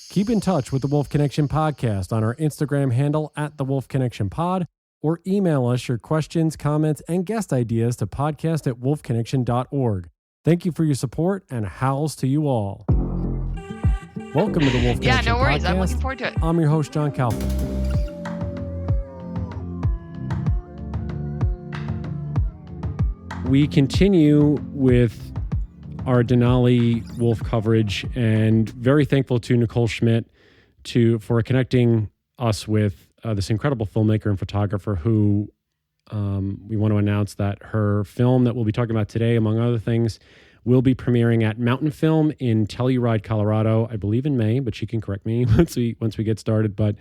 Keep in touch with the Wolf Connection Podcast on our Instagram handle at the Wolf Connection Pod, or email us your questions, comments, and guest ideas to podcast@wolfconnection.org. Thank you for your support, and howls to you all. Welcome to the Wolf Connection Podcast. Yeah, no worries. I'm looking forward to it. I'm your host, John Kaufman. We continue with our Denali Wolf coverage, and very thankful to Nicole Schmidt for connecting us with this incredible filmmaker and photographer who we want to announce that her film that we'll be talking about today, among other things, will be premiering at MountainFilm in Telluride, Colorado, I believe in May, but she can correct me once we get started. But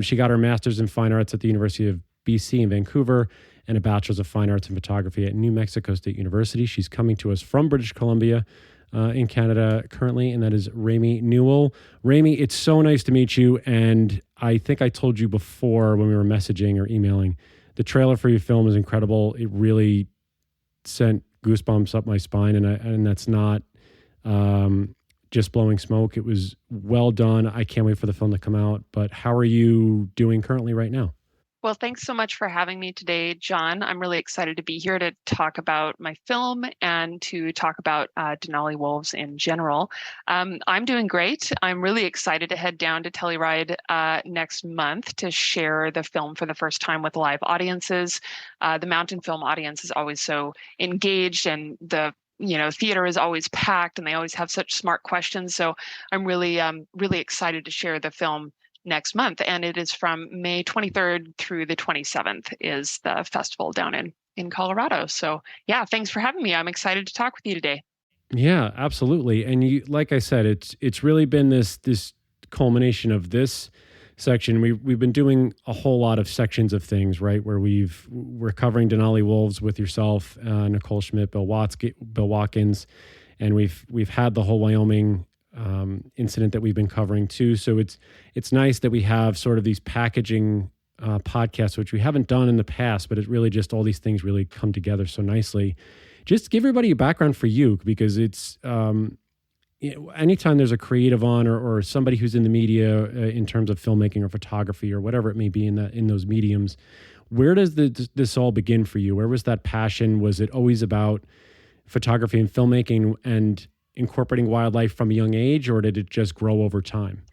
she got her master's in fine arts at the University of BC in Vancouver and a bachelor's of fine arts in photography at New Mexico State University. She's coming to us from British Columbia in Canada currently, and that is Ramey Newell. Ramey, it's so nice to meet you, and I think I told you before when we were messaging or emailing, the trailer for your film is incredible. It really sent goosebumps up my spine, and that's not just blowing smoke. It was well done. I can't wait for the film to come out, but how are you doing currently right now? Well, thanks so much for having me today, John. I'm really excited to be here to talk about my film and to talk about Denali wolves in general. I'm doing great. I'm really excited to head down to Telluride next month to share the film for the first time with live audiences. The MountainFilm audience is always so engaged, and the theater is always packed, and they always have such smart questions. So I'm really excited to share the film next month, and it is from May 23rd through the 27th is the festival down in Colorado. So yeah, thanks for having me. I'm excited to talk with you today. Yeah, absolutely. And you, like I said, it's really been this culmination of this section. We've been doing a whole lot of sections of things, right? Where we're covering Denali wolves with yourself, Nicole Schmidt, Bill Watkins, and we've had the whole Wyoming incident that we've been covering too. So it's nice that we have sort of these packaging podcasts, which we haven't done in the past, but it really just all these things really come together so nicely. Just give everybody a background for you, because it's anytime there's a creative on or somebody who's in the media in terms of filmmaking or photography or whatever it may be in those mediums, where does this all begin for you? Where was that passion? Was it always about photography and filmmaking and incorporating wildlife from a young age, or did it just grow over time?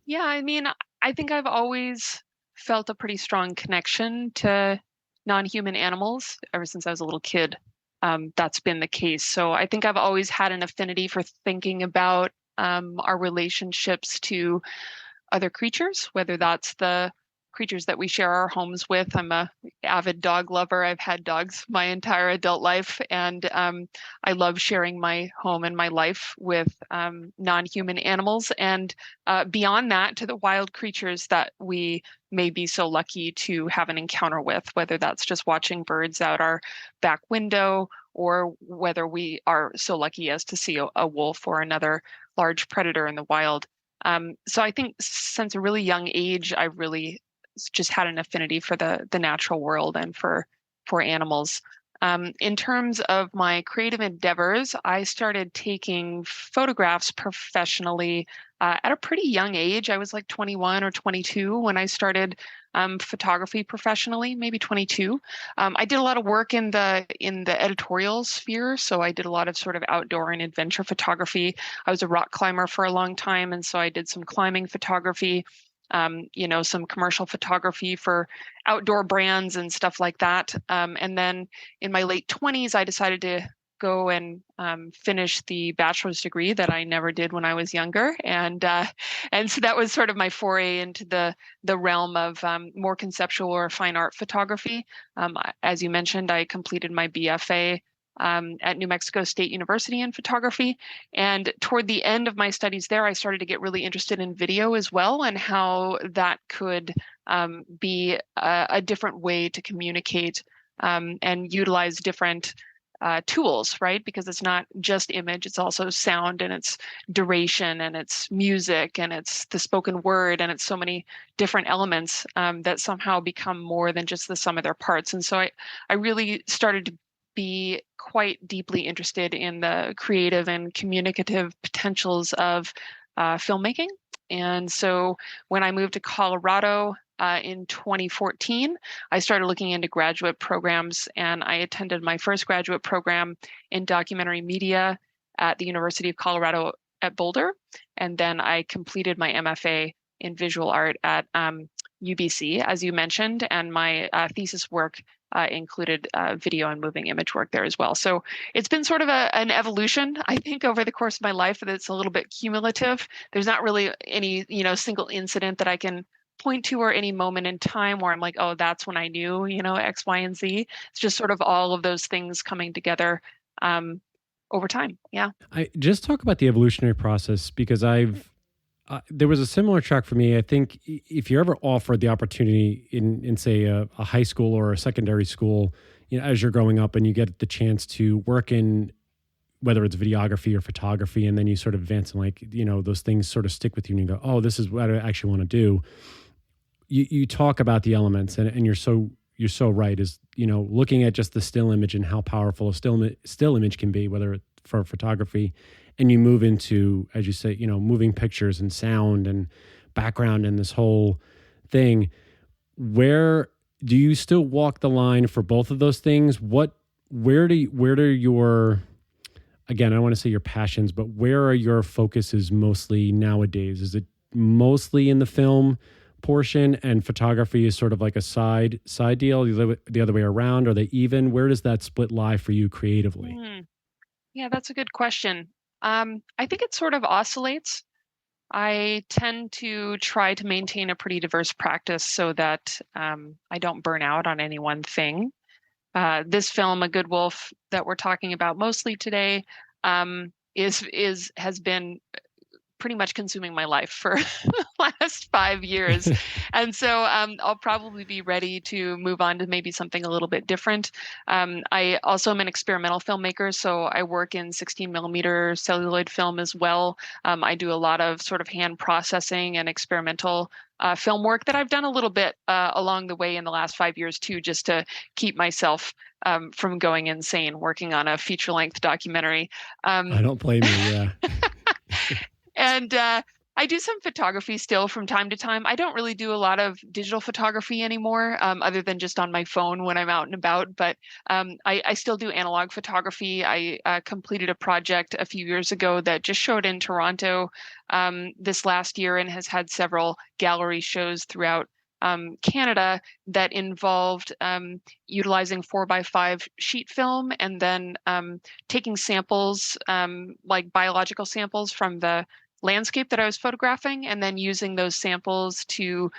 Yeah, I mean, I think I've always felt a pretty strong connection to non-human animals ever since I was a little kid. That's been the case. So I think I've always had an affinity for thinking about our relationships to other creatures, whether that's the creatures that we share our homes with. I'm a avid dog lover. I've had dogs my entire adult life, and I love sharing my home and my life with non-human animals, and beyond that, to the wild creatures that we may be so lucky to have an encounter with, whether that's just watching birds out our back window, or whether we are so lucky as to see a wolf or another large predator in the wild. So I think since a really young age, I really just had an affinity for the natural world and for animals. In terms of my creative endeavors, I started taking photographs professionally at a pretty young age. I was like 21 or 22 when I started photography professionally, maybe 22. I did a lot of work in the editorial sphere, so I did a lot of sort of outdoor and adventure photography. I was a rock climber for a long time, and so I did some climbing photography. Some commercial photography for outdoor brands and stuff like that. And then in my late 20s, I decided to go and finish the bachelor's degree that I never did when I was younger. And so that was sort of my foray into the realm of more conceptual or fine art photography. As you mentioned, I completed my BFA at New Mexico State University in photography. And toward the end of my studies there, I started to get really interested in video as well, and how that could be a different way to communicate and utilize different tools, right? Because it's not just image, it's also sound, and it's duration, and it's music, and it's the spoken word, and it's so many different elements that somehow become more than just the sum of their parts. And so I really started to be quite deeply interested in the creative and communicative potentials of filmmaking. And so when I moved to Colorado in 2014, I started looking into graduate programs, and I attended my first graduate program in documentary media at the University of Colorado at Boulder. And then I completed my MFA in visual art at UBC, as you mentioned, and my thesis work included video and moving image work there as well. So it's been sort of an evolution, I think, over the course of my life that's a little bit cumulative. There's not really any, single incident that I can point to or any moment in time where I'm like, oh, that's when I knew, X, Y, and Z. It's just sort of all of those things coming together over time. Yeah. I just talk about the evolutionary process because there was a similar track for me. I think if you're ever offered the opportunity in say a high school or a secondary school, as you're growing up and you get the chance to work in whether it's videography or photography, and then you sort of advance and those things sort of stick with you and you go, oh, this is what I actually want to do. You talk about the elements and you're so right, is looking at just the still image and how powerful a still image can be, whether it's for photography, and you move into, as you say, moving pictures and sound and background and this whole thing. Where do you still walk the line for both of those things? Where do your, again, I don't want to say your passions, but where are your focuses mostly nowadays? Is it mostly in the film portion and photography is sort of like a side deal, the other way around? Are they even? Where does that split lie for you creatively? Yeah, that's a good question. I think it sort of oscillates. I tend to try to maintain a pretty diverse practice so that I don't burn out on any one thing. This film, A Good Wolf, that we're talking about mostly today, has been pretty much consuming my life for the last 5 years. And so I'll probably be ready to move on to maybe something a little bit different. I also am an experimental filmmaker, so I work in 16 millimeter celluloid film as well. I do a lot of sort of hand processing and experimental film work that I've done a little bit along the way in the last 5 years too, just to keep myself from going insane working on a feature-length documentary. I don't blame you, yeah. And I do some photography still from time to time. I don't really do a lot of digital photography anymore, other than just on my phone when I'm out and about. But I still do analog photography. I completed a project a few years ago that just showed in Toronto this last year and has had several gallery shows throughout Canada that involved utilizing 4x5 sheet film and then taking samples, like biological samples from the landscape that I was photographing, and then using those samples to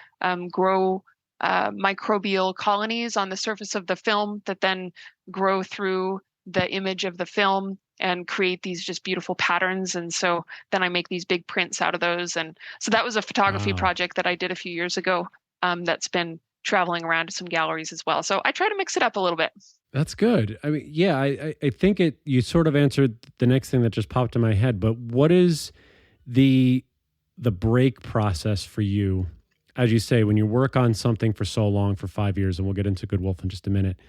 grow microbial colonies on the surface of the film that then grow through the image of the film and create these just beautiful patterns. And so then I make these big prints out of those. And so that was a photography project that I did a few years ago that's been traveling around to some galleries as well. So I try to mix it up a little bit. That's good. I mean, yeah, I think you sort of answered the next thing that just popped in my head, but what is the break process for you? As you say, when you work on something for so long, for 5 years, and we'll get into Good Wolf in just a minute,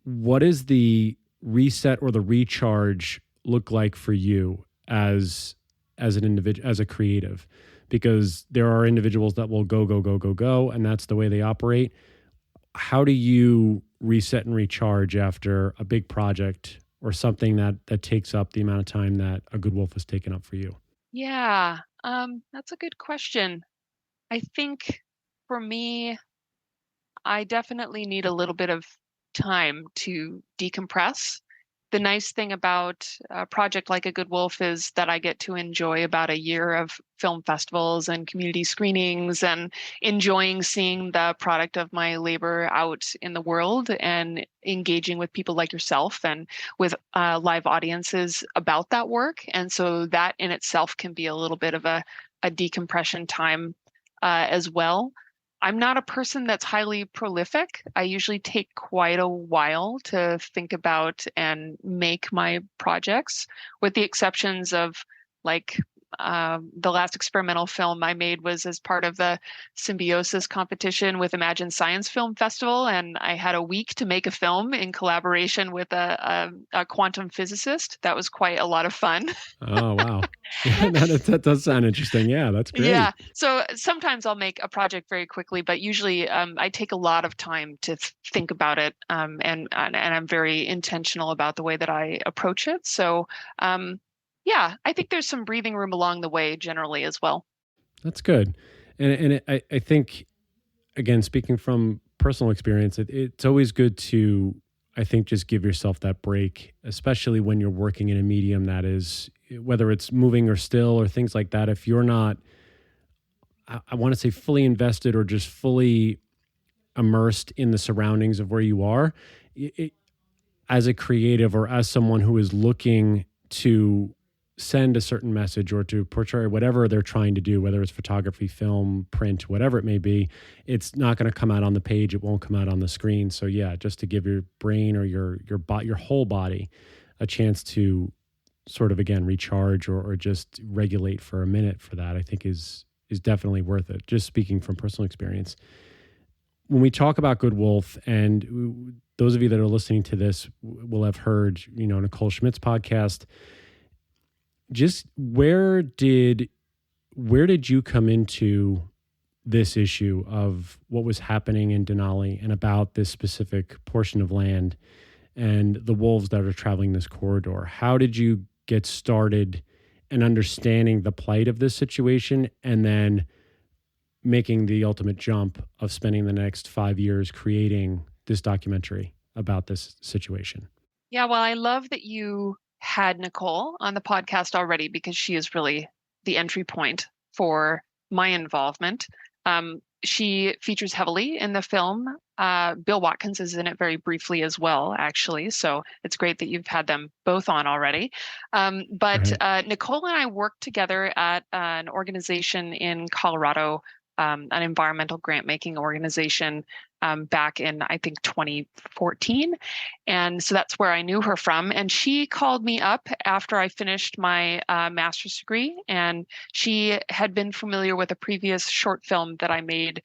what is the reset or the recharge look like for you as an individual, as a creative? Because there are individuals that will go, and that's the way they operate. How do you reset and recharge after a big project or something that takes up the amount of time that A Good Wolf has taken up for you? Yeah, that's a good question. I think for me, I definitely need a little bit of time to decompress. The nice thing about a project like A Good Wolf is that I get to enjoy about a year of film festivals and community screenings and enjoying seeing the product of my labor out in the world and engaging with people like yourself and with live audiences about that work. And so that in itself can be a little bit of a decompression time as well. I'm not a person that's highly prolific. I usually take quite a while to think about and make my projects, with the exceptions of like the last experimental film I made was as part of the Symbiosis competition with Imagine Science Film Festival, and I had a week to make a film in collaboration with a quantum physicist. That was quite a lot of fun. Oh, wow. Yeah, that does sound interesting. Yeah, that's great. Yeah. So sometimes I'll make a project very quickly, but usually I take a lot of time to think about it, and I'm very intentional about the way that I approach it. So yeah, I think there's some breathing room along the way generally as well. That's good. And I think, again, speaking from personal experience, it's always good to, I think, just give yourself that break, especially when you're working in a medium that is, whether it's moving or still or things like that. If you're not, I want to say fully invested or just fully immersed in the surroundings of where you are, as a creative or as someone who is looking to send a certain message or to portray whatever they're trying to do, whether it's photography, film, print, whatever it may be, it's not going to come out on the page. It won't come out on the screen. So yeah, just to give your brain or your whole body a chance to sort of, again, recharge or just regulate for a minute for that, I think is definitely worth it. Just speaking from personal experience. When we talk about Good Wolf, and those of you that are listening to this will have heard, Nicole Schmidt's podcast. Just where did you come into this issue of what was happening in Denali and about this specific portion of land and the wolves that are traveling this corridor? How did you get started in understanding the plight of this situation and then making the ultimate jump of spending the next 5 years creating this documentary about this situation? Yeah, well, I love that you had Nicole on the podcast already because she is really the entry point for my involvement. She features heavily in the film. Bill Watkins is in it very briefly as well, actually. So it's great that you've had them both on already. But Nicole and I worked together at an organization in Colorado, an environmental grant making organization back in, I think, 2014. And so that's where I knew her from. And she called me up after I finished my master's degree. And she had been familiar with a previous short film that I made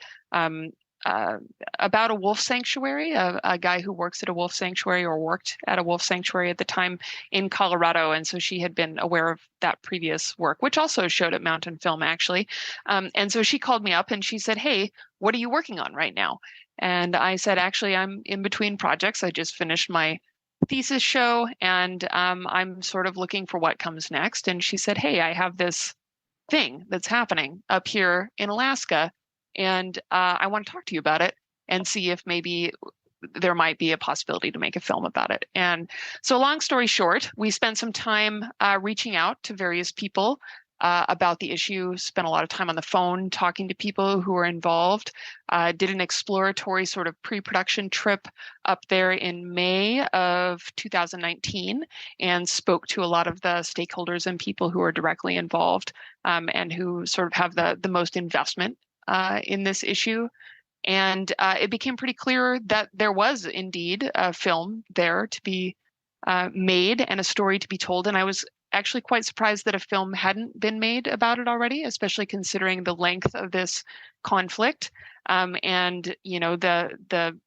about a wolf sanctuary, a guy who works at a wolf sanctuary or worked at a wolf sanctuary at the time in Colorado. And so she had been aware of that previous work, which also showed at MountainFilm, actually. And so she called me up and she said, "Hey, what are you working on right now?" And I said, "Actually, I'm in between projects. I just finished my thesis show and I'm sort of looking for what comes next." And she said, "Hey, I have this thing that's happening up here in Alaska. And I want to talk to you about it and see if maybe there might be a possibility to make a film about it." And so long story short, we spent some time reaching out to various people about the issue, spent a lot of time on the phone talking to people who were involved, did an exploratory sort of pre-production trip up there in May of 2019 and spoke to a lot of the stakeholders and people who are directly involved and who sort of have the most investment in this issue. And it became pretty clear that there was indeed a film there to be made and a story to be told. And I was actually quite surprised that a film hadn't been made about it already, especially considering the length of this conflict and, the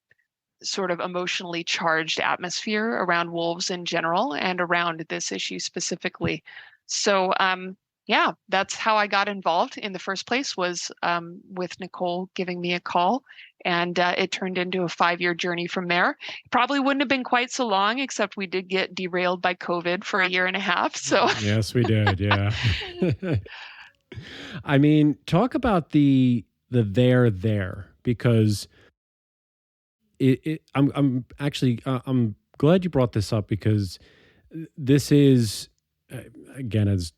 sort of emotionally charged atmosphere around wolves in general and around this issue specifically. So, yeah, that's how I got involved in the first place, was with Nicole giving me a call. And it turned into a 5-year journey from there. Probably wouldn't have been quite so long, except we did get derailed by COVID for 1.5 years. So yes, we did. Yeah. I mean, talk about the there, because I'm actually I'm glad you brought this up, because this is, again, as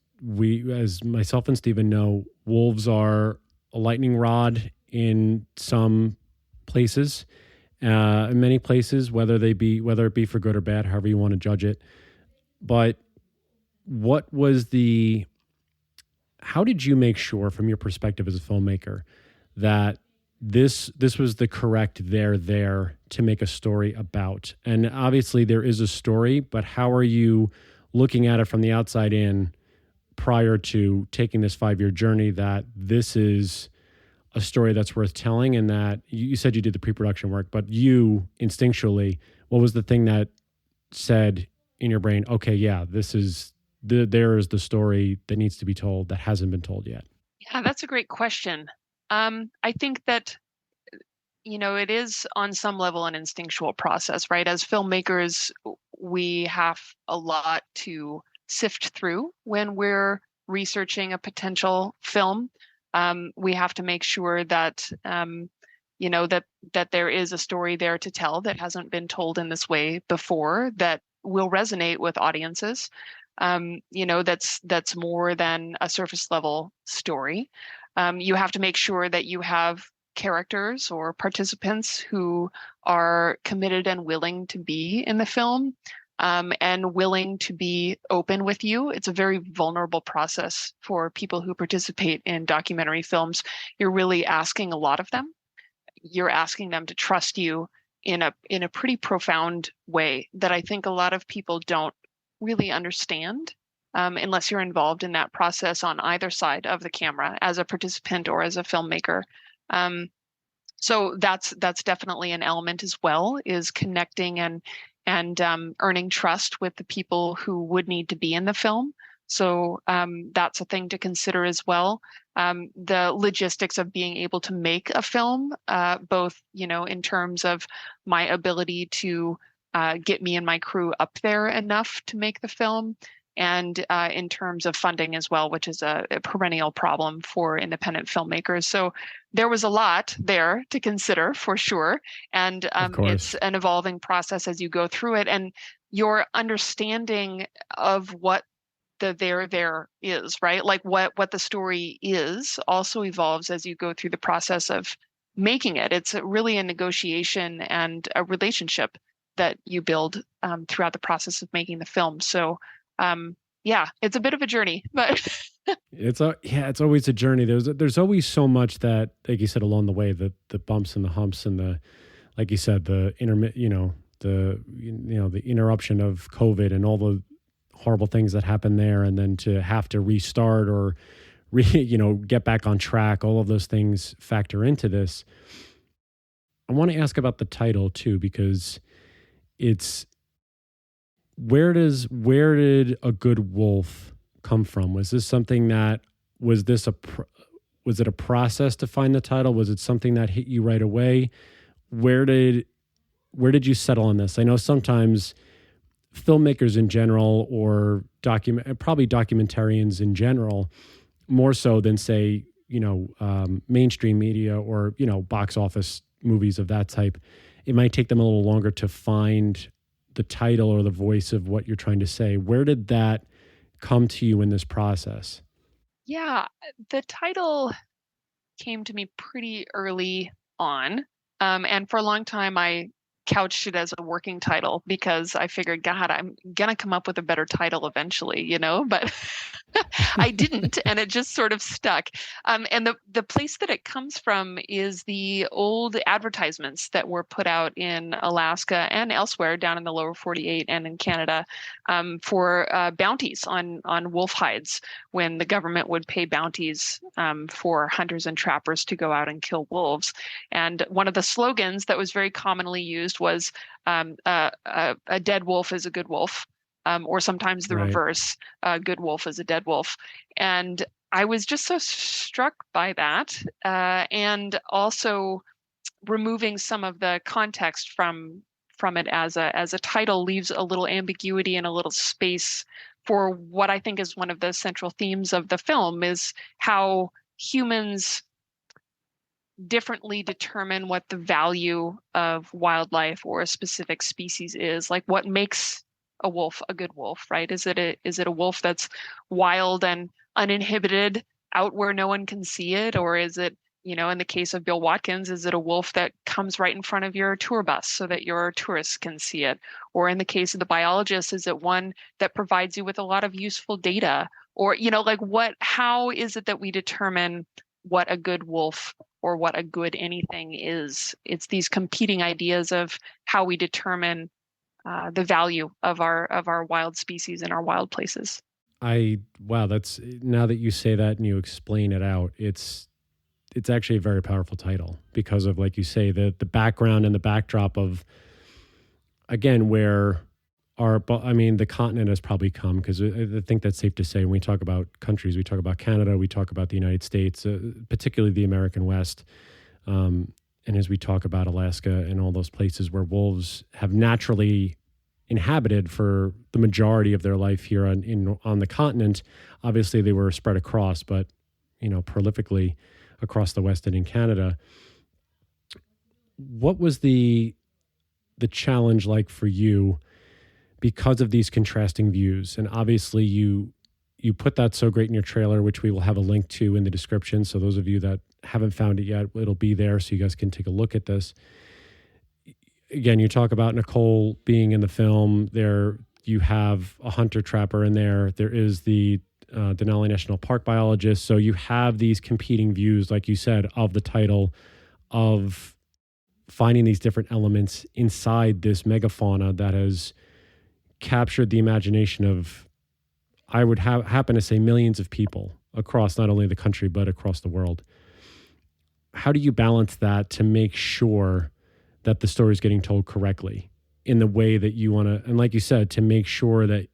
myself and Stephen know, wolves are a lightning rod in some places, in many places, whether it be for good or bad, however you want to judge it. But how did you make sure, from your perspective as a filmmaker, that this was the correct there to make a story about? And obviously there is a story, but how are you looking at it from the outside in, prior to taking this 5-year journey that this is a story that's worth telling, and that you said you did the pre-production work, but you instinctually, what was the thing that said in your brain, okay, yeah, there is the story that needs to be told that hasn't been told yet? Yeah, that's a great question. I think that, it is on some level an instinctual process, right? As filmmakers, we have a lot to sift through when we're researching a potential film. We have to make sure that, that there is a story there to tell that hasn't been told in this way before, that will resonate with audiences. That's more than a surface level story. You have to make sure that you have characters or participants who are committed and willing to be in the film, and willing to be open with you. It's a very vulnerable process for people who participate in documentary films. You're really asking a lot of them. You're asking them to trust you in a pretty profound way that I think a lot of people don't really understand, unless you're involved in that process on either side of the camera as a participant or as a filmmaker. So that's definitely an element as well, is connecting and earning trust with the people who would need to be in the film. So that's a thing to consider as well. The logistics of being able to make a film, both in terms of my ability to get me and my crew up there enough to make the film, and in terms of funding as well, which is a perennial problem for independent filmmakers. So there was a lot there to consider, for sure. And it's an evolving process as you go through it. And your understanding of what the there is, right? Like what the story is also evolves as you go through the process of making it. It's really a negotiation and a relationship that you build throughout the process of making the film. So yeah, it's a bit of a journey, but it's always a journey. There's always so much that, like you said, along the way, the bumps and the humps and the, like you said, the the interruption of COVID and all the horrible things that happen there, and then to have to restart or get back on track. All of those things factor into this. I want to ask about the title too, because it's, where did A Good Wolf come from? Was this something that was it a process to find the title? Was it something that hit you right away? Where did you settle on this? I know sometimes filmmakers in general, or probably documentarians in general, more so than say, mainstream media or, box office movies of that type, it might take them a little longer to find the title or the voice of what you're trying to say. Where did that come to you in this process? Yeah, the title came to me pretty early on. And for a long time, I couched it as a working title because I figured, God, I'm going to come up with a better title eventually, but I didn't, and it just sort of stuck. And the place that it comes from is the old advertisements that were put out in Alaska and elsewhere down in the lower 48 and in Canada, for bounties on wolf hides, when the government would pay bounties for hunters and trappers to go out and kill wolves. And one of the slogans that was very commonly used was, a dead wolf is a good wolf. Or sometimes the reverse, a good wolf is a dead wolf. And I was just so struck by that, and also removing some of the context from it as a title leaves a little ambiguity and a little space for what I think is one of the central themes of the film, is how humans differently determine what the value of wildlife or a specific species is. Like, what makes a wolf a good wolf, right? Is it a wolf that's wild and uninhibited out where no one can see it? Or is it, in the case of Bill Watkins, is it a wolf that comes right in front of your tour bus so that your tourists can see it? Or in the case of the biologist, is it one that provides you with a lot of useful data? Or, how is it that we determine what a good wolf or what a good anything is? It's these competing ideas of how we determine the value of our wild species and our wild places. Wow, that's, now that you say that and you explain it out, it's actually a very powerful title because of, like you say, the background and the backdrop of, again, where the continent has probably come, because I think that's safe to say when we talk about countries, we talk about Canada, we talk about the United States, particularly the American West. And as we talk about Alaska and all those places where wolves have naturally inhabited for the majority of their life here on the continent. Obviously, they were spread across, but prolifically across the West and in Canada. What was the challenge like for you because of these contrasting views? And obviously, you put that so great in your trailer, which we will have a link to in the description. So those of you that haven't found it yet, it'll be there so you guys can take a look at this. Again, you talk about Nicole being in the film. There, you have a hunter trapper in there. There is the Denali National Park biologist. So you have these competing views, like you said, of the title, of finding these different elements inside this megafauna that has captured the imagination of, I would happen to say, millions of people across not only the country, but across the world. How do you balance that to make sure that the story is getting told correctly in the way that you want to, and like you said, to make sure that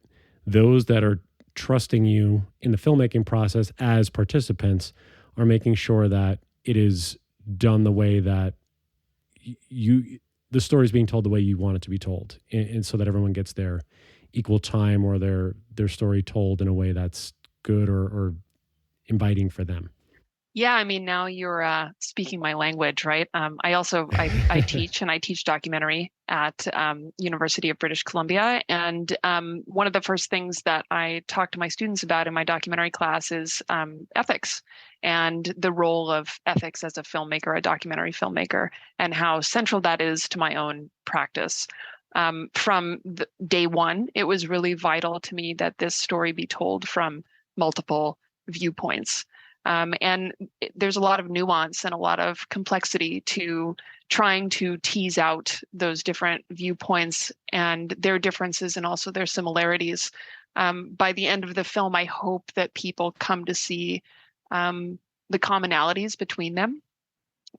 those that are trusting you in the filmmaking process as participants are making sure that it is done the way that the story is being told the way you want it to be told, and so that everyone gets their equal time or their story told in a way that's good or inviting for them. Yeah, I mean, now you're speaking my language, right? I teach documentary at University of British Columbia, and one of the first things that I talk to my students about in my documentary class is ethics and the role of ethics as a filmmaker, a documentary filmmaker, and how central that is to my own practice. From day one, it was really vital to me that this story be told from multiple viewpoints. And there's a lot of nuance and a lot of complexity to trying to tease out those different viewpoints and their differences and also their similarities. By the end of the film, I hope that people come to see the commonalities between them,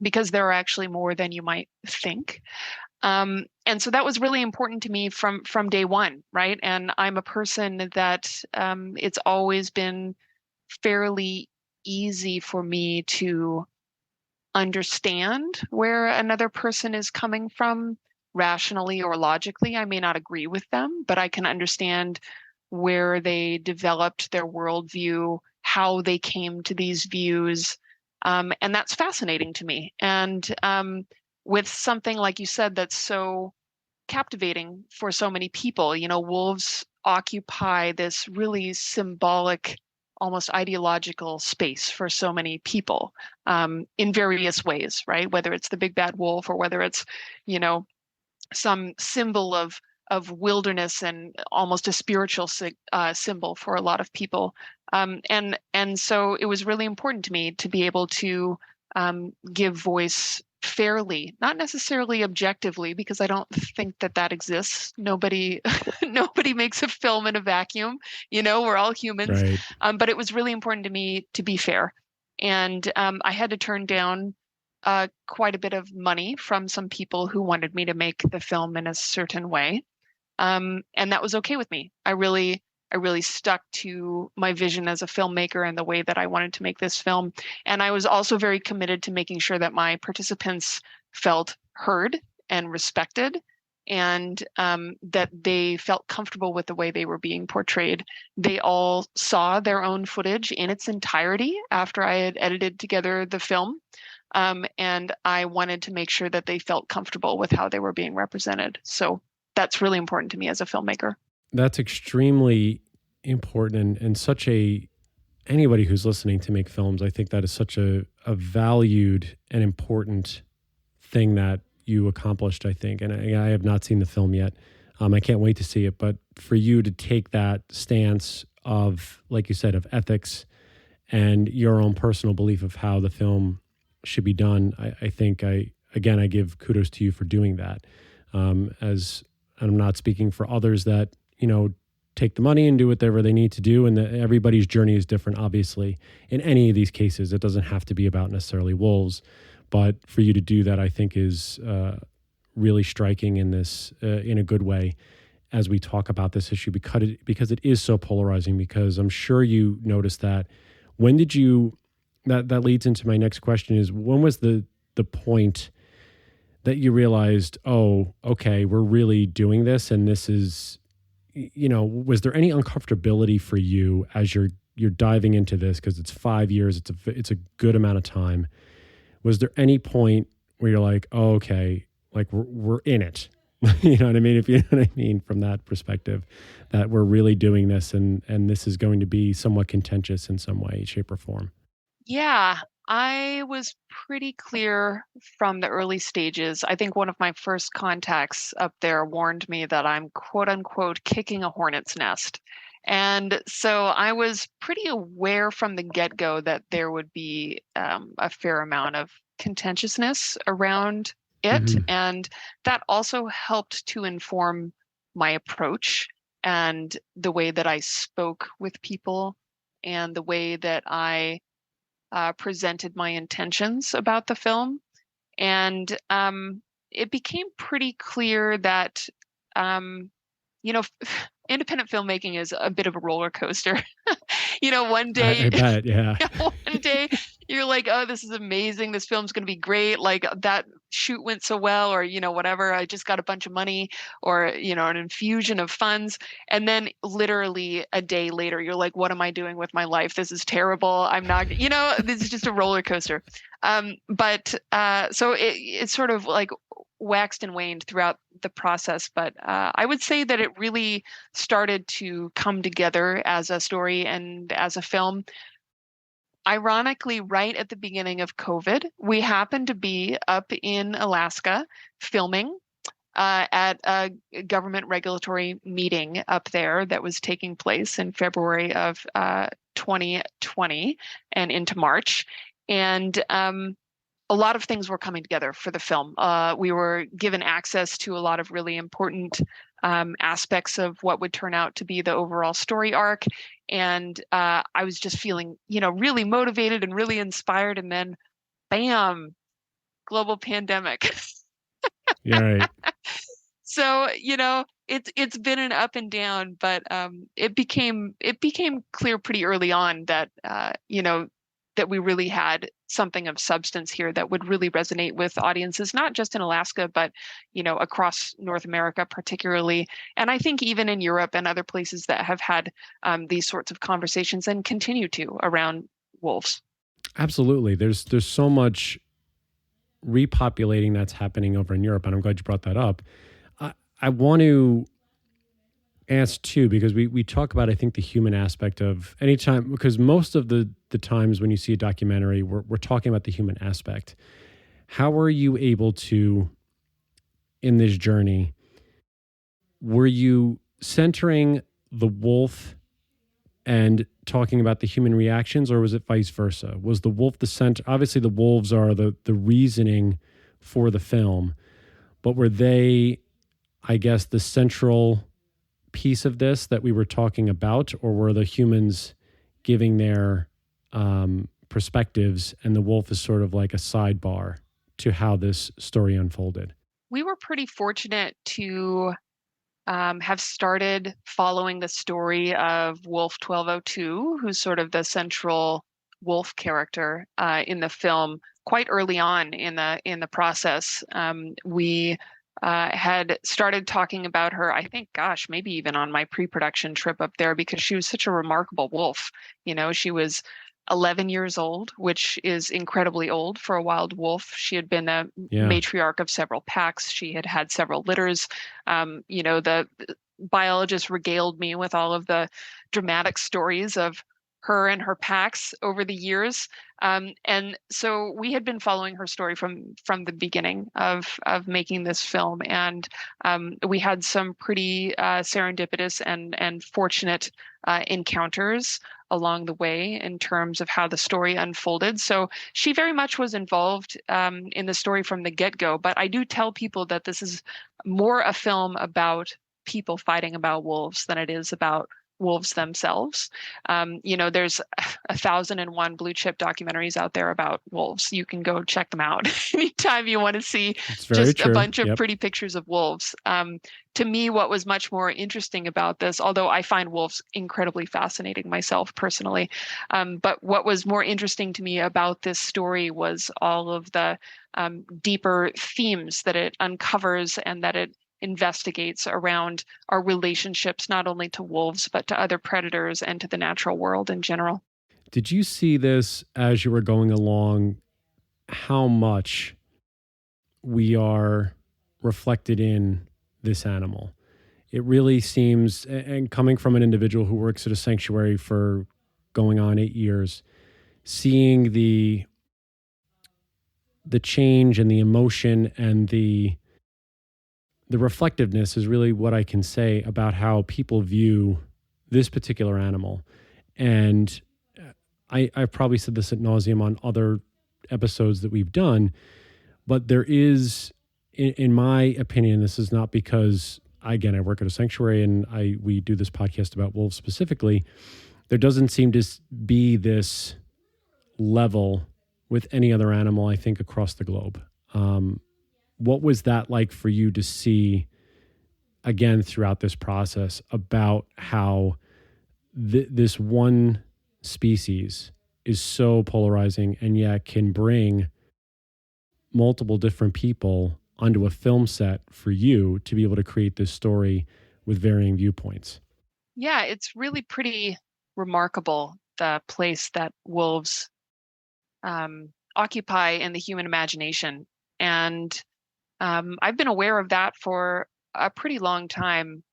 because there are actually more than you might think. And so that was really important to me from day one, right? And I'm a person that it's always been fairly easy for me to understand where another person is coming from rationally or logically. I may not agree with them, but I can understand where they developed their worldview, how they came to these views. And that's fascinating to me. And with something, like you said, that's so captivating for so many people, wolves occupy this really symbolic, almost ideological space for so many people in various ways, right? Whether it's the big bad wolf or whether it's, some symbol of wilderness and almost a spiritual symbol for a lot of people. And so it was really important to me to be able to give voice fairly, not necessarily objectively, because I don't think that exists. Nobody makes a film in a vacuum. We're all humans. Right. But it was really important to me to be fair. And I had to turn down quite a bit of money from some people who wanted me to make the film in a certain way. And that was okay with me. I really stuck to my vision as a filmmaker and the way that I wanted to make this film. And I was also very committed to making sure that my participants felt heard and respected, and that they felt comfortable with the way they were being portrayed. They all saw their own footage in its entirety after I had edited together the film. And I wanted to make sure that they felt comfortable with how they were being represented. So that's really important to me as a filmmaker. That's extremely important, and such anybody who's listening to make films, I think that is such a valued and important thing that you accomplished, I think. And I have not seen the film yet. I can't wait to see it. But for you to take that stance of, like you said, of ethics and your own personal belief of how the film should be done, I think I give kudos to you for doing that. As I'm not speaking for others that, take the money and do whatever they need to do. And everybody's journey is different, obviously. In any of these cases, it doesn't have to be about necessarily wolves. But for you to do that, I think is really striking in this, in a good way, as we talk about this issue, because it is so polarizing. Because I'm sure you noticed that. When did you? That leads into my next question: is when was the point that you realized, oh, okay, we're really doing this, and this is, was there any uncomfortability for you as you're diving into this, because it's 5 years, it's a good amount of time? Was there any point where you're like, oh, okay, like we're in it? You know what I mean? If you know what I mean, from that perspective, that we're really doing this, and this is going to be somewhat contentious in some way, shape, or form. Yeah, I was pretty clear from the early stages. I think one of my first contacts up there warned me that I'm quote unquote kicking a hornet's nest. And so I was pretty aware from the get-go that there would be a fair amount of contentiousness around it. Mhm. And that also helped to inform my approach and the way that I spoke with people and the way that I presented my intentions about the film. And it became pretty clear that, you know, independent filmmaking is a bit of a roller coaster. One day, I bet, yeah. one day you're like, oh, this is amazing. This film's going to be great. Like that shoot went so well, or, whatever. I just got a bunch of money, or, an infusion of funds. And then literally a day later, you're like, what am I doing with my life? This is terrible. I'm not, this is just a roller coaster. So it sort of like waxed and waned throughout the process. But I would say that it really started to come together as a story and as a film. Ironically, right at the beginning of COVID, we happened to be up in Alaska filming at a government regulatory meeting up there that was taking place in February of 2020 and into March. And a lot of things were coming together for the film. We were given access to a lot of really important aspects of what would turn out to be the overall story arc. And I was just feeling, really motivated and really inspired. And then, bam, global pandemic. Yeah, right. So, it's been an up and down, but it became clear pretty early on that, that we really had something of substance here that would really resonate with audiences, not just in Alaska, but, across North America particularly. And I think even in Europe and other places that have had these sorts of conversations and continue to around wolves. Absolutely. There's so much repopulating that's happening over in Europe, and I'm glad you brought that up. I want to ask too, because we talk about, I think, the human aspect of any time, because most of the times when you see a documentary, we're talking about the human aspect. How are you able to, in this journey, were you centering the wolf and talking about the human reactions, or was it vice versa? Was the wolf the center? Obviously, the wolves are the reasoning for the film, but were they, I guess, the central piece of this that we were talking about, or were the humans giving their perspectives, and the wolf is sort of like a sidebar to how this story unfolded? We were pretty fortunate to have started following the story of Wolf 1202, who's sort of the central wolf character in the film, quite early on in the process. We had started talking about her, I think, gosh, maybe even on my pre-production trip up there, because she was such a remarkable wolf. She was 11 years old, which is incredibly old for a wild wolf. She had been a matriarch of several packs. She had had several litters. The biologist regaled me with all of the dramatic stories of her and her packs over the years. And so we had been following her story from the beginning of making this film. And we had some pretty serendipitous and fortunate encounters along the way in terms of how the story unfolded. So she very much was involved in the story from the get-go. But I do tell people that this is more a film about people fighting about wolves than it is about wolves themselves. There's 1,001 blue chip documentaries out there about wolves. You can go check them out anytime you want to see just a bunch of pretty pictures of wolves. To me, what was much more interesting about this, although I find wolves incredibly fascinating myself personally, but what was more interesting to me about this story was all of the deeper themes that it uncovers and that it investigates around our relationships, not only to wolves, but to other predators and to the natural world in general. Did you see this as you were going along, how much we are reflected in this animal? It really seems, and coming from an individual who works at a sanctuary for going on 8 years, seeing the change and the emotion and the reflectiveness is really what I can say about how people view this particular animal. And I've probably said this ad nauseum on other episodes that we've done, but there is, in my opinion, this is not because, again, I work at a sanctuary and we do this podcast about wolves specifically. There doesn't seem to be this level with any other animal, I think, across the globe. What was that like for you to see, again, throughout this process, about how this one species is so polarizing and yet can bring multiple different people onto a film set for you to be able to create this story with varying viewpoints? Yeah, it's really pretty remarkable, the place that wolves occupy in the human imagination. And I've been aware of that for a pretty long time.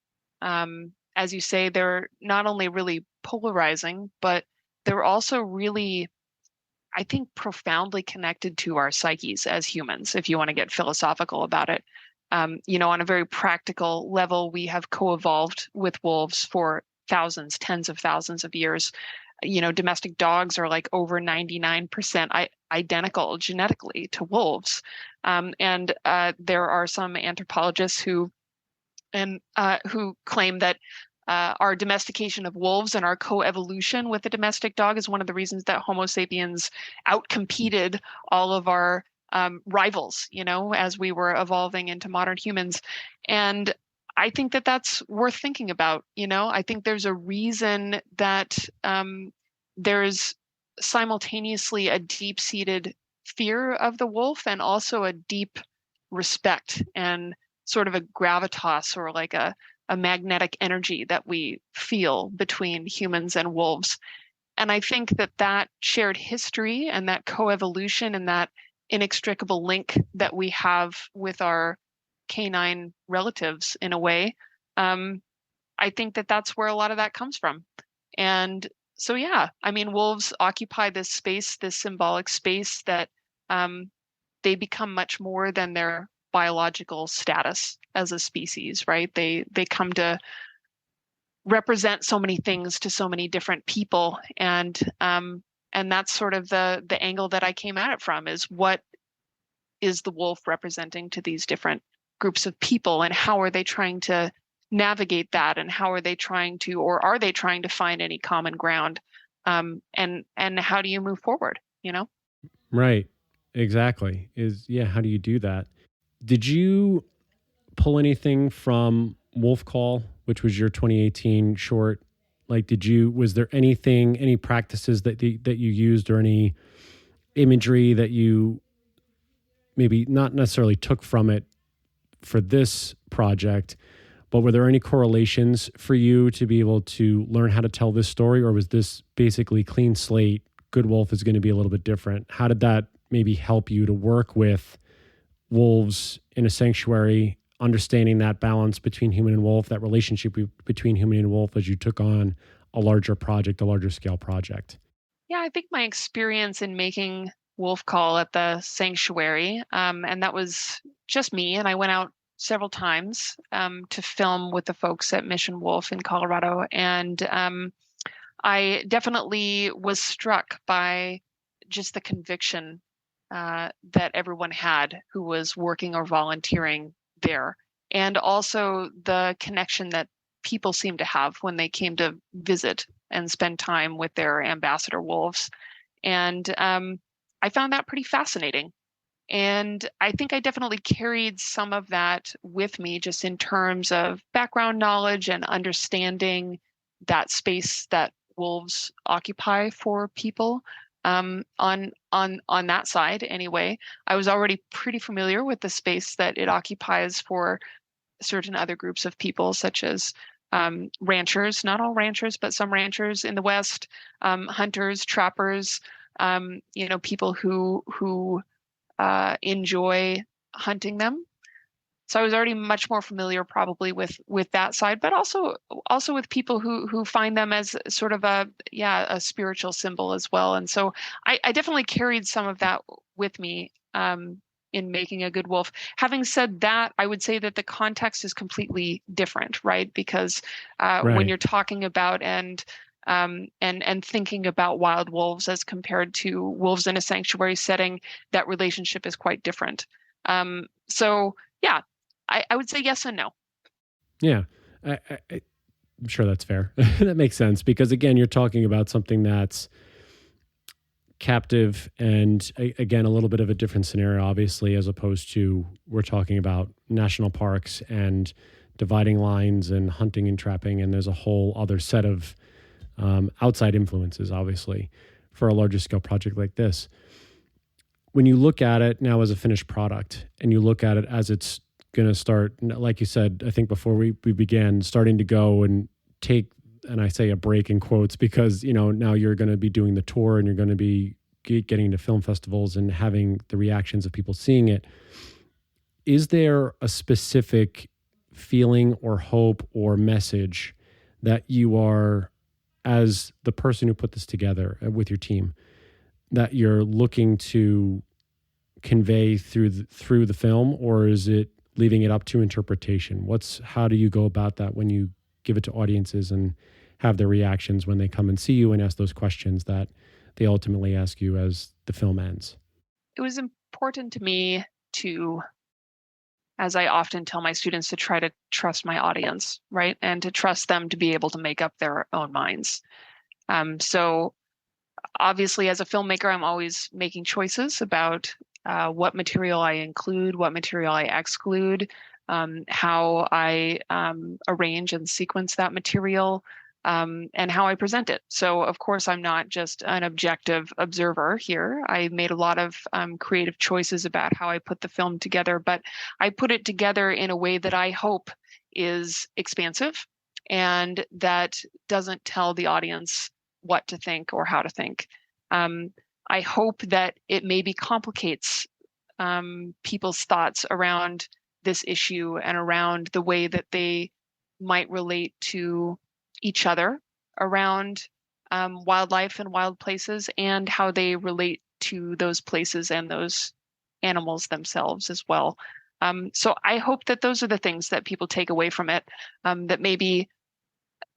As you say, they're not only really polarizing, but they're also really, I think, profoundly connected to our psyches as humans, if you want to get philosophical about it. On a very practical level, we have co-evolved with wolves for thousands, tens of thousands of years. Domestic dogs are like over 99% identical genetically to wolves. And there are some anthropologists who claim that our domestication of wolves and our co-evolution with the domestic dog is one of the reasons that Homo sapiens outcompeted all of our rivals, as we were evolving into modern humans. And I think that that's worth thinking about. I think there's a reason that there's simultaneously a deep-seated fear of the wolf and also a deep respect and sort of a gravitas, or like a magnetic energy that we feel between humans and wolves. And I think that shared history and that coevolution and that inextricable link that we have with our canine relatives, in a way, I think that that's where a lot of that comes from. And so, yeah, I mean, wolves occupy this space, this symbolic space that they become much more than their biological status as a species, right? They come to represent so many things to so many different people, and that's sort of the angle that I came at it from, is what is the wolf representing to these different groups of people, and how are they trying to navigate that, and how are they trying to, or are they trying to find any common ground, and how do you move forward, Right. Exactly. How do you do that? Did you pull anything from Wolf Call, which was your 2018 short? Like, was there any practices that you used, or any imagery that you maybe not necessarily took from it for this project, but were there any correlations for you to be able to learn how to tell this story? Or was this basically clean slate? Good Wolf is going to be a little bit different. How did that maybe help you to work with wolves in a sanctuary, understanding that balance between human and wolf, that relationship between human and wolf, as you took on a larger project, a larger scale project? Yeah, I think my experience in making Wolf Call at the sanctuary, and that was just me, and I went out several times to film with the folks at Mission Wolf in Colorado, and I definitely was struck by just the conviction that everyone had who was working or volunteering there. and also the connection that people seem to have when they came to visit and spend time with their ambassador wolves. And I found that pretty fascinating. And I think I definitely carried some of that with me just in terms of background knowledge and understanding that space that wolves occupy for people. On that side, anyway, I was already pretty familiar with the space that it occupies for certain other groups of people, such as ranchers, not all ranchers, but some ranchers in the West, hunters, trappers, people who enjoy hunting them. So I was already much more familiar probably with that side, but also with people who find them as sort of a spiritual symbol as well. And so I definitely carried some of that with me in making a good wolf. Having said that, I would say that the context is completely different, right? Because when you're talking about and thinking about wild wolves as compared to wolves in a sanctuary setting, that relationship is quite different. So yeah, I would say yes and no. Yeah, I'm sure that's fair. That makes sense because again, you're talking about something that's captive and again, a little bit of a different scenario, obviously, as opposed to we're talking about national parks and dividing lines and hunting and trapping. And there's a whole other set of outside influences, obviously, for a larger scale project like this. When you look at it now as a finished product and you look at it as it's going to start, like you said, I think before we began, starting to go and take, and I say a break in quotes because, now you're going to be doing the tour and you're going to be getting to film festivals and having the reactions of people seeing it. Is there a specific feeling or hope or message that you are, as the person who put this together with your team, that you're looking to convey through the film, or is it leaving it up to interpretation? How do you go about that when you give it to audiences and have their reactions when they come and see you and ask those questions that they ultimately ask you as the film ends? It was important to me to, as I often tell my students, to try to trust my audience, right? And to trust them to be able to make up their own minds. So obviously, as a filmmaker, I'm always making choices about what material I include, what material I exclude, how I arrange and sequence that material, and how I present it. So, of course, I'm not just an objective observer here. I made a lot of creative choices about how I put the film together, but I put it together in a way that I hope is expansive and that doesn't tell the audience what to think or how to think. I hope that it maybe complicates people's thoughts around this issue and around the way that they might relate to each other around wildlife and wild places, and how they relate to those places and those animals themselves as well. So I hope that those are the things that people take away from it, that maybe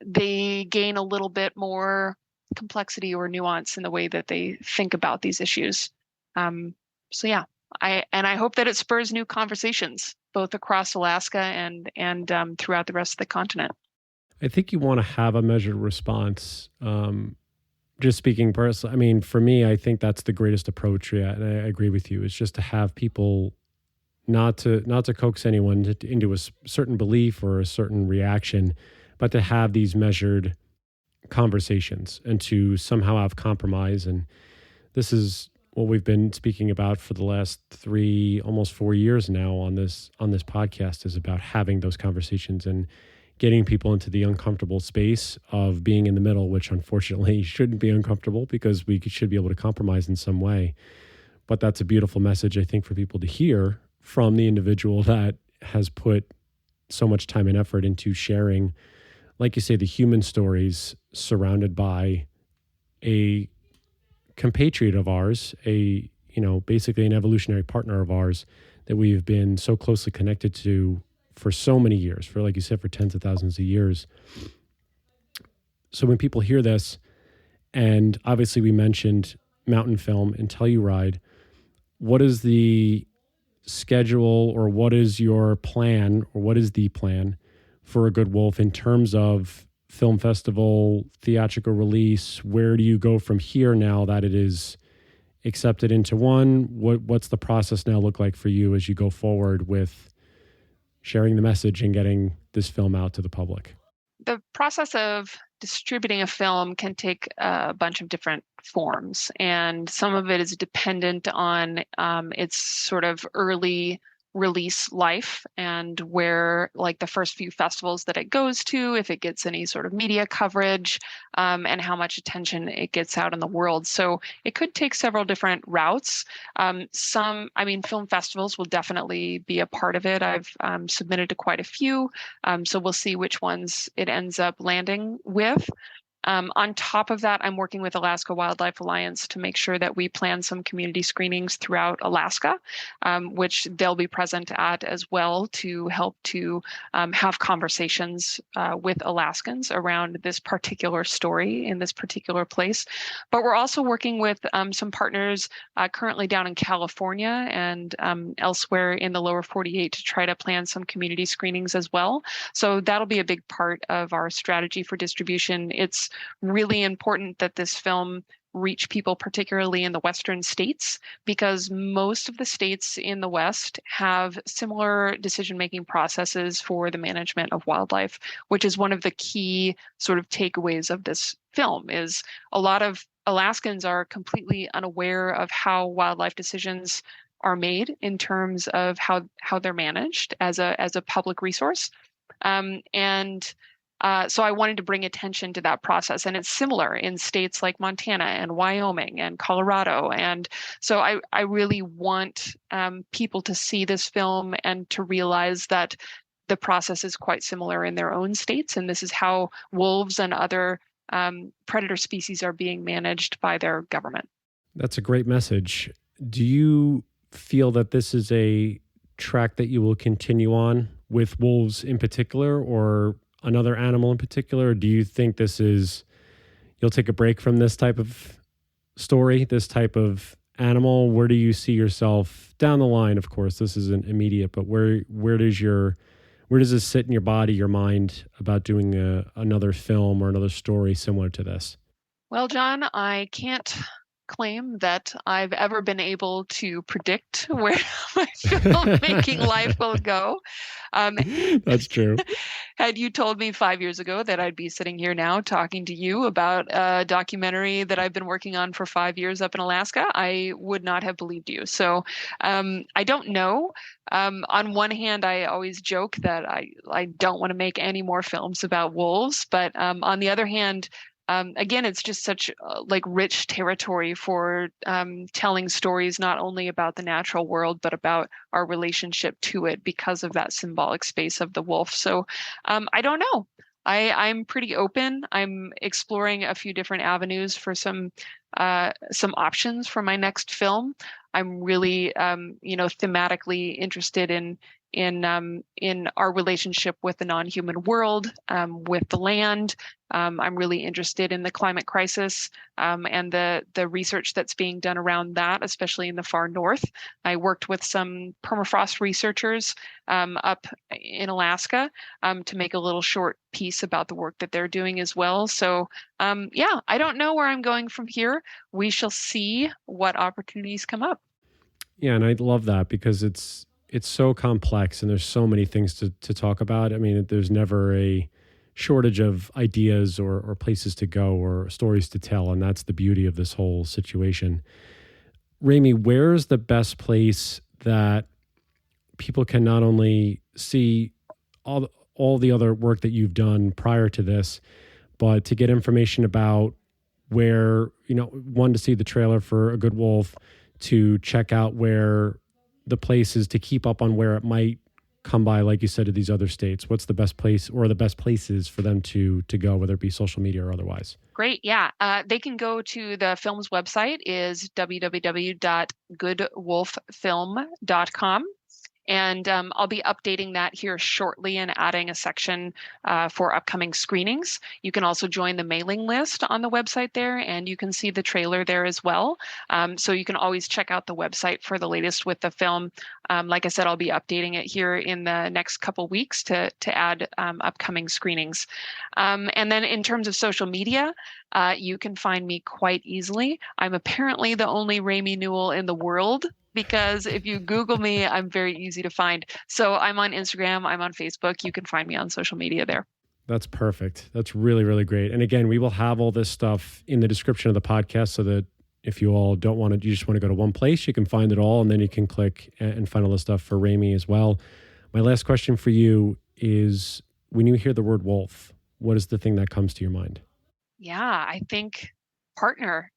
they gain a little bit more complexity or nuance in the way that they think about these issues. So yeah, I hope that it spurs new conversations both across Alaska and throughout the rest of the continent. I think you want to have a measured response. Just speaking personally, I mean, for me, I think that's the greatest approach. Yeah, and I agree with you. It's just to have people not to coax anyone into a certain belief or a certain reaction, but to have these measured conversations and to somehow have compromise. And this is what we've been speaking about for the last almost 4 years now on this podcast, is about having those conversations and getting people into the uncomfortable space of being in the middle, which unfortunately shouldn't be uncomfortable because we should be able to compromise in some way. But that's a beautiful message, I think, for people to hear from the individual that has put so much time and effort into sharing, like you say, the human stories surrounded by a compatriot of ours, basically an evolutionary partner of ours that we've been so closely connected to for so many years, for, like you said, for tens of thousands of years. So when people hear this, and obviously we mentioned MountainFilm and Telluride, what is the schedule, or what is your plan, or what is the plan for A Good Wolf in terms of film festival, theatrical release? Where do you go from here now that it is accepted into one? What's the process now look like for you as you go forward with sharing the message and getting this film out to the public? The process of distributing a film can take a bunch of different forms, and some of it is dependent on its sort of early release life and where, like, the first few festivals that it goes to, if it gets any sort of media coverage, and how much attention it gets out in the world. So it could take several different routes. Film festivals will definitely be a part of it. I've submitted to quite a few, so we'll see which ones it ends up landing with. On top of that, I'm working with Alaska Wildlife Alliance to make sure that we plan some community screenings throughout Alaska, which they'll be present at as well, to help to have conversations with Alaskans around this particular story in this particular place. But we're also working with some partners currently down in California and elsewhere in the lower 48 to try to plan some community screenings as well. So that'll be a big part of our strategy for distribution. It's really important that this film reach people, particularly in the Western states, because most of the states in the West have similar decision-making processes for the management of wildlife, which is one of the key sort of takeaways of this film. Is a lot of Alaskans are completely unaware of how wildlife decisions are made in terms of how they're managed as a public resource. So I wanted to bring attention to that process. And it's similar in states like Montana and Wyoming and Colorado. And so I really want people to see this film and to realize that the process is quite similar in their own states. And this is how wolves and other predator species are being managed by their government. That's a great message. Do you feel that this is a track that you will continue on with wolves in particular, or another animal in particular? Or do you think you'll take a break from this type of story, this type of animal? Where do you see yourself down the line? Of course, this isn't immediate, but where does this sit in your body, your mind, about doing another film or another story similar to this? Well, John, I can't claim that I've ever been able to predict where my filmmaking life will go. That's true. Had you told me 5 years ago that I'd be sitting here now talking to you about a documentary that I've been working on for 5 years up in Alaska, I would not have believed you. So I don't know. On one hand, I always joke that I don't want to make any more films about wolves. But on the other hand, again, it's just such rich territory for telling stories not only about the natural world, but about our relationship to it because of that symbolic space of the wolf. So I don't know. I'm pretty open. I'm exploring a few different avenues for some options for my next film. I'm really, thematically interested in our relationship with the non-human world, with the land. I'm really interested in the climate crisis and the research that's being done around that, especially in the far north. I worked with some permafrost researchers up in Alaska to make a little short piece about the work that they're doing as well. So I don't know where I'm going from here. We shall see what opportunities come up. Yeah, and I love that because it's so complex and there's so many things to talk about. I mean, there's never a shortage of ideas or places to go or stories to tell. And that's the beauty of this whole situation. Ramey, where's the best place that people can not only see all the other work that you've done prior to this, but to get information about where, one, to see the trailer for A Good Wolf, to check out where the places, to keep up on where it might come by, like you said, to these other states? What's the best place or the best places for them to go, whether it be social media or otherwise? Great. Yeah. They can go to the film's website is www.goodwolffilm.com. And I'll be updating that here shortly and adding a section for upcoming screenings. You can also join the mailing list on the website there, and you can see the trailer there as well. So you can always check out the website for the latest with the film. Like I said, I'll be updating it here in the next couple weeks to add upcoming screenings. And then in terms of social media, you can find me quite easily. I'm apparently the only Ramey Newell in the world, because if you Google me, I'm very easy to find. So I'm on Instagram, I'm on Facebook. You can find me on social media there. That's perfect. That's really, really great. And again, we will have all this stuff in the description of the podcast so that if you all don't want to, you just want to go to one place, you can find it all, and then you can click and find all the stuff for Ramey as well. My last question for you is, when you hear the word wolf, what is the thing that comes to your mind? Yeah, I think partner.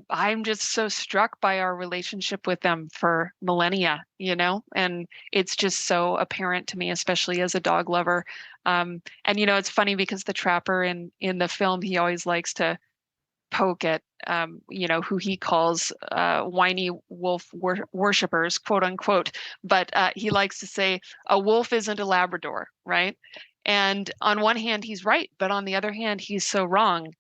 I'm just so struck by our relationship with them for millennia, and it's just so apparent to me, especially as a dog lover. And it's funny because the trapper in the film, he always likes to poke at, who he calls whiny wolf worshippers, quote unquote. But he likes to say a wolf isn't a Labrador, right? And on one hand, he's right, but on the other hand, he's so wrong.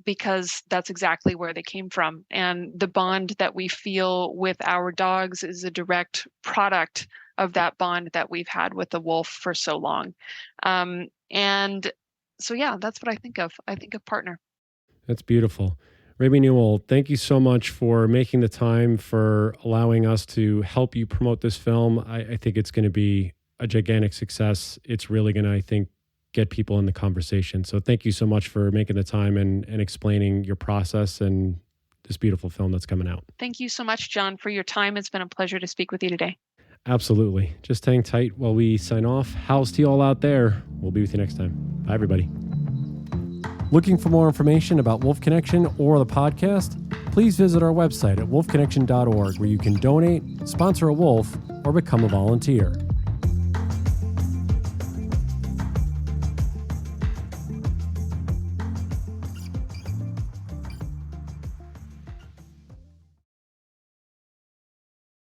Because that's exactly where they came from. And the bond that we feel with our dogs is a direct product of that bond that we've had with the wolf for so long. And so, yeah, that's what I think of. I think of partner. That's beautiful. Ramey Newell, thank you so much for making the time, for allowing us to help you promote this film. I think it's going to be a gigantic success. It's really going to, I think, get people in the conversation. So thank you so much for making the time and explaining your process and this beautiful film that's coming out. Thank you so much, John, for your time. It's been a pleasure to speak with you today. Absolutely. Just hang tight while we sign off. How's to you all out there? We'll be with you next time. Bye, everybody. Looking for more information about Wolf Connection or the podcast? Please visit our website at wolfconnection.org, where you can donate, sponsor a wolf, or become a volunteer.